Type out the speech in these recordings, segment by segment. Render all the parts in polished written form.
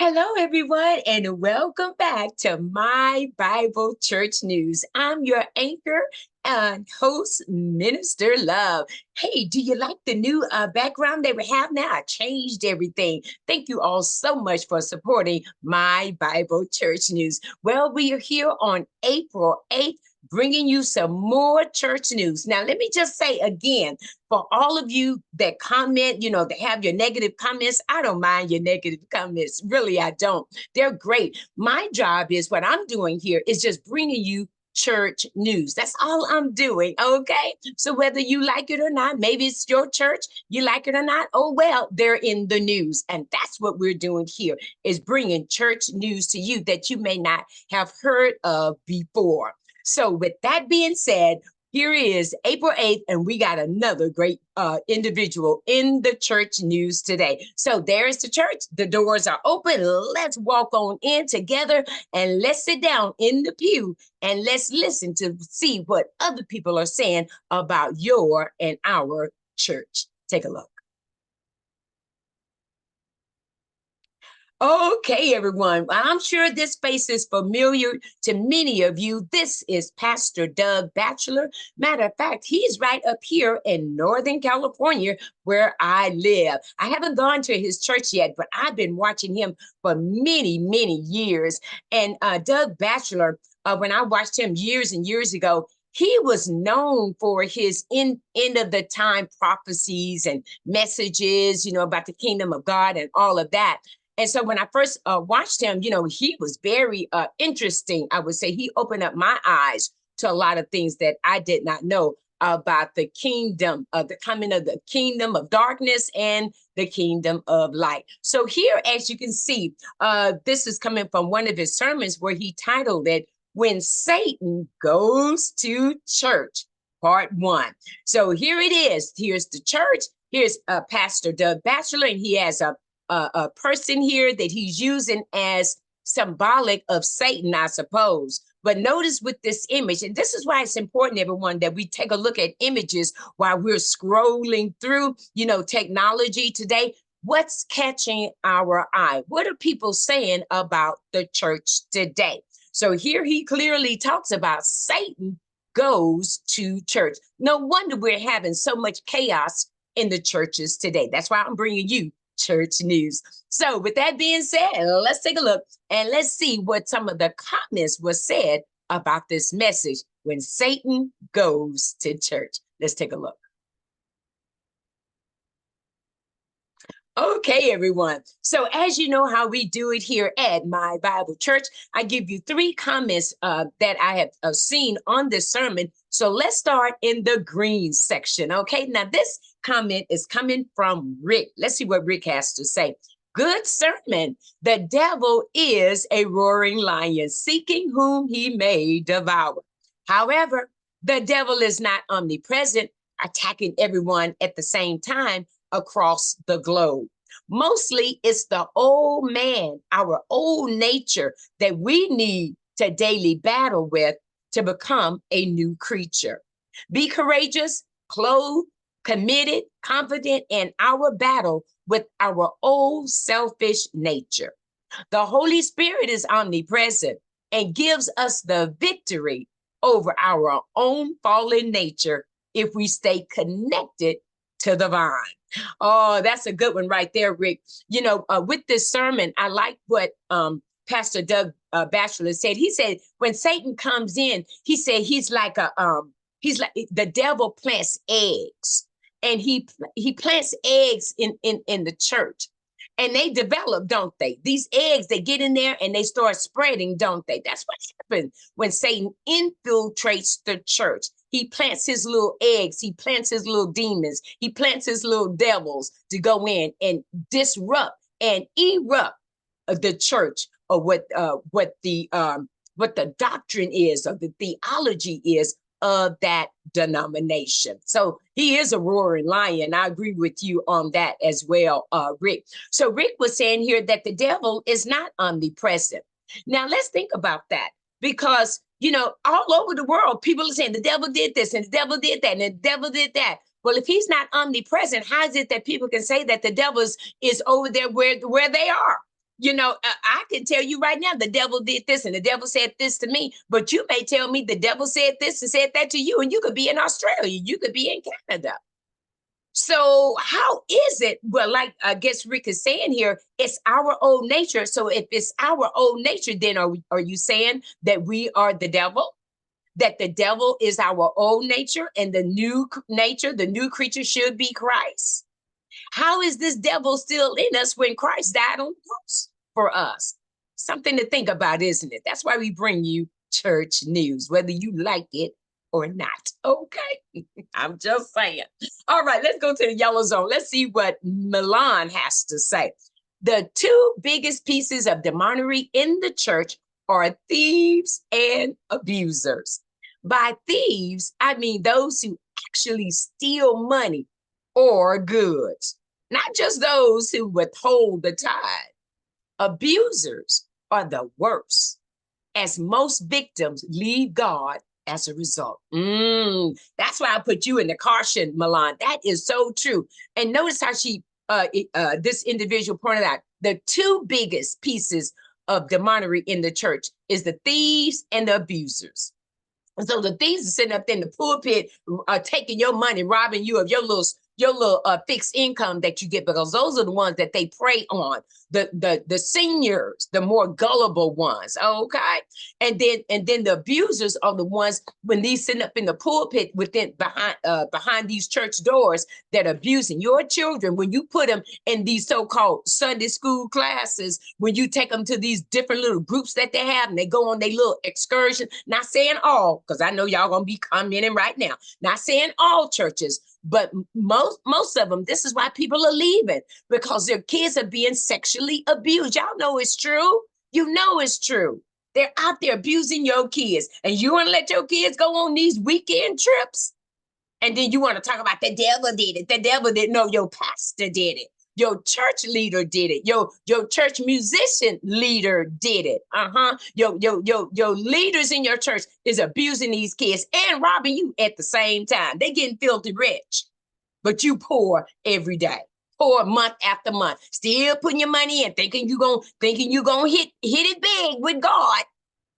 Hello, everyone, and welcome back to My Bible Church News. I'm your anchor and host, Minister Love. Hey, do you like the new background that we have now? I changed everything. Thank you all so much for supporting My Bible Church News. Well, we are here on April 8th, bringing you some more church news. Now, let me just say again, for all of you that comment, that have your negative comments, I don't mind your negative comments. Really, I don't. They're great. My job is what I'm doing here is just bringing you church news. That's all I'm doing. Okay. So whether you like it or not, maybe it's your church, you like it or not. Oh, well, they're in the news. And that's what we're doing here is bringing church news to you that you may not have heard of before. So with that being said, here is April 8th, and we got another great individual in the church news today. So there's the church. The doors are open. Let's walk on in together and let's sit down in the pew and let's listen to see what other people are saying about your and our church. Take a look. Okay, everyone. I'm sure this face is familiar to many of you. This is Pastor Doug Batchelor. Matter of fact, he's right up here in Northern California where I live. I haven't gone to his church yet, but I've been watching him for many, many years. And Doug Batchelor, when I watched him years and years ago, he was known for his end of the time prophecies and messages, about the kingdom of God and all of that. And so when I first watched him, he was very interesting. I would say he opened up my eyes to a lot of things that I did not know about the kingdom of the coming of the kingdom of darkness and the kingdom of light. So here, as you can see, this is coming from one of his sermons where he titled it, When Satan Goes to Church, Part 1. So here it is. Here's the church. Here's Pastor Doug Batchelor, and he has a person here that he's using as symbolic of Satan, I suppose. But notice with this image, and this is why it's important, everyone, that we take a look at images while we're scrolling through, technology today. What's catching our eye? What are people saying about the church today? So here he clearly talks about Satan goes to church. No wonder we're having so much chaos in the churches today. That's why I'm bringing you church news. So with that being said, let's take a look and let's see what some of the comments were said about this message, When Satan Goes to Church. Let's take a look. Okay, everyone. So as you know how we do it here at My Bible Church, I give you 3 comments that I have seen on this sermon. So let's start in the green section. Okay, now this comment is coming from Rick. Let's see what Rick has to say. Good sermon. The devil is a roaring lion, seeking whom he may devour. However, the devil is not omnipresent, attacking everyone at the same time across the globe. Mostly it's the old man, our old nature that we need to daily battle with to become a new creature. Be courageous, clothed, committed, confident in our battle with our old selfish nature. The Holy Spirit is omnipresent and gives us the victory over our own fallen nature if we stay connected to the vine. Oh, that's a good one right there, Rick. With this sermon, I like what Pastor Doug Batchelor said. He said, when Satan comes in, he said he's like the devil plants eggs, and he plants eggs in the church. And they develop, don't they? These eggs, they get in there and they start spreading, don't they? That's what happens when Satan infiltrates the church. He plants his little eggs. He plants his little demons. He plants his little devils to go in and disrupt and erupt the church, or what the doctrine is, or the theology is of that denomination. So he is a roaring lion. I agree with you on that as well, Rick. So Rick was saying here that the devil is not omnipresent. Now let's think about that, because all over the world, people are saying the devil did this and the devil did that and the devil did that. Well, if he's not omnipresent, how is it that people can say that the devil is over there where they are? I can tell you right now, the devil did this and the devil said this to me, but you may tell me the devil said this and said that to you, and you could be in Australia, you could be in Canada. So how is it? Well, like I guess Rick is saying here, it's our old nature. So if it's our old nature, then are you saying that we are the devil? That the devil is our old nature and the new nature, the new creature should be Christ? How is this devil still in us when Christ died on the cross for us? Something to think about, isn't it? That's why we bring you church news, whether you like it or not. Okay. I'm just saying. All right, let's go to the yellow zone. Let's see what Milan has to say. The two biggest pieces of demonery in the church are thieves and abusers. By thieves, I mean those who actually steal money or goods, not just those who withhold the tithe. Abusers are the worst, as most victims leave God as a result. That's why I put you in the caution, Milan. That is so true. And notice how this individual pointed out the two biggest pieces of demonery in the church is the thieves and the abusers. And so the thieves are sitting up in the pulpit, taking your money, robbing you of your little fixed income that you get, because those are the ones that they prey on, the seniors, the more gullible ones. Okay. And then the abusers are the ones when these sitting up in the pulpit behind these church doors that are abusing your children. When you put them in these so-called Sunday school classes, when you take them to these different little groups that they have and they go on their little excursion, not saying all, because I know y'all gonna be commenting right now, not saying all churches, but most of them, this is why people are leaving, because their kids are being sexually abused. Y'all know it's true. You know it's true. They're out there abusing your kids, and you want to let your kids go on these weekend trips? And then you want to talk about the devil did it. The devil didn't know, your pastor did it. Your church leader did it. Your church musician leader did it. Your leaders in your church is abusing these kids and robbing you at the same time. They getting filthy rich, but you poor every day, poor month after month, still putting your money in, thinking you gonna hit it big with God.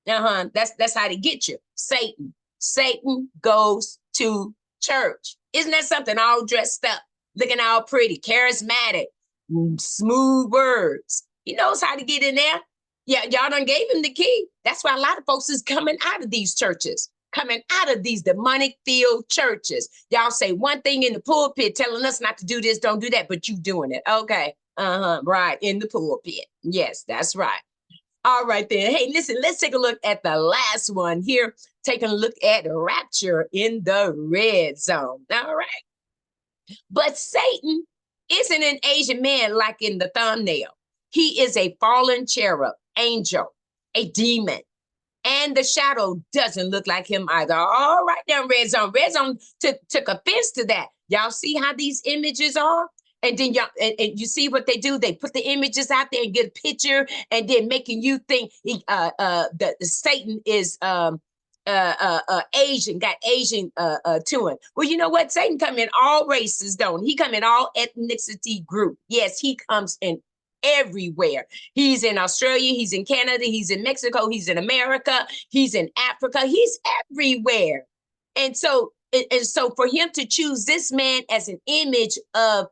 That's how they get you. Satan goes to church. Isn't that something? All dressed up, looking all pretty, charismatic, smooth words. He knows how to get in there. Yeah, y'all done gave him the key. That's why a lot of folks is coming out of these churches, coming out of these demonic-filled churches. Y'all say one thing in the pulpit, telling us not to do this, don't do that, but you doing it. Okay, right, in the pulpit. Yes, that's right. All right then. Hey, listen, let's take a look at the last one here. Taking a look at rapture in the red zone. All right. But Satan isn't an Asian man like in the thumbnail. He is a fallen cherub, angel, a demon. And the shadow doesn't look like him either. All right now, red zone. Red zone took offense to that. Y'all see how these images are? And then y'all, and you see what they do? They put the images out there and get a picture, and then making you think the Satan is Asian, got Asian to him. Well, you know what? Satan come in all races, don't he? Come in all ethnicity group. Yes, he comes in everywhere. He's in Australia, he's in Canada, he's in Mexico, he's in America, he's in Africa, he's everywhere. And so for him to choose this man as an image of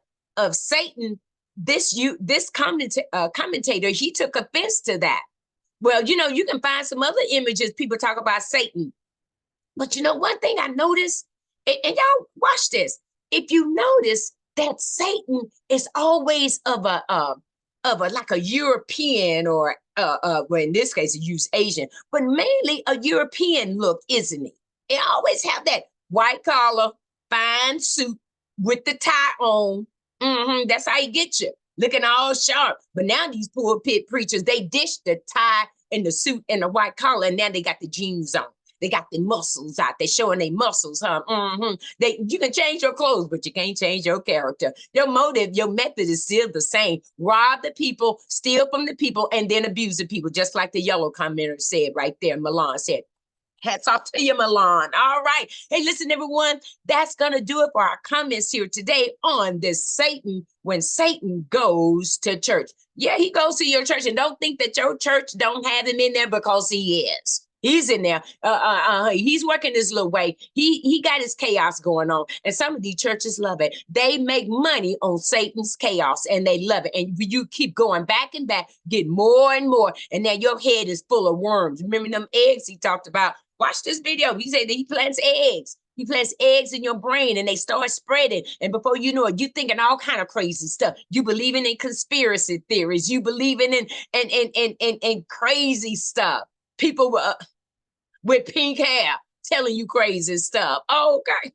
Satan, this commentator, he took offense to that. Well, you can find some other images people talk about Satan. But one thing I noticed, and y'all watch this, if you notice that Satan is always of a like a European, or well, in this case, it used Asian, but mainly a European look, isn't he? It always have that white collar, fine suit with the tie on. That's how he gets you, looking all sharp. But now these pulpit preachers, they dish the tie and the suit and the white collar, and now they got the jeans on. They got the muscles out. They're showing their muscles, huh? You can change your clothes, but you can't change your character. Your motive, your method is still the same. Rob the people, steal from the people, and then abuse the people, just like the yellow commenter said right there, Milan said. Hats off to you, Milan. All right. Hey, listen, everyone, that's going to do it for our comments here today on this Satan, when Satan goes to church. Yeah, he goes to your church, and don't think that your church don't have him in there, because he is. He's in there. He's working his little way. He got his chaos going on. And some of these churches love it. They make money on Satan's chaos, and they love it. And you keep going back and back, get more and more. And now your head is full of worms. Remember them eggs he talked about? Watch this video. He said that he plants eggs. He plants eggs in your brain, and they start spreading. And before you know it, you thinking all kind of crazy stuff. You believing in conspiracy theories. You believing in crazy stuff. People with pink hair telling you crazy stuff. Okay.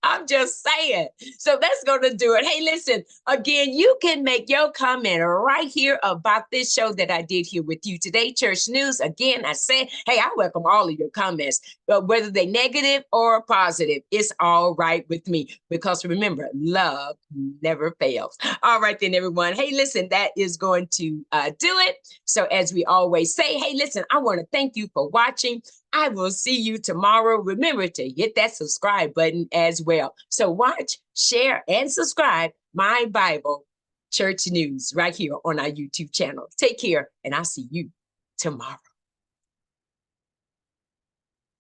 I'm just saying. So that's going to do it. Hey, listen, again, you can make your comment right here about this show that I did here with you today, Church News. Again, I said, hey, I welcome all of your comments, but whether they're negative or positive, it's all right with me, because remember, love never fails. All right, then, everyone. Hey, listen, that is going to do it. So as we always say, hey, listen, I want to thank you for watching. I will see you tomorrow. Remember to hit that subscribe button as well. So watch, share, and subscribe My Bible Church News right here on our YouTube channel. Take care, and I'll see you tomorrow.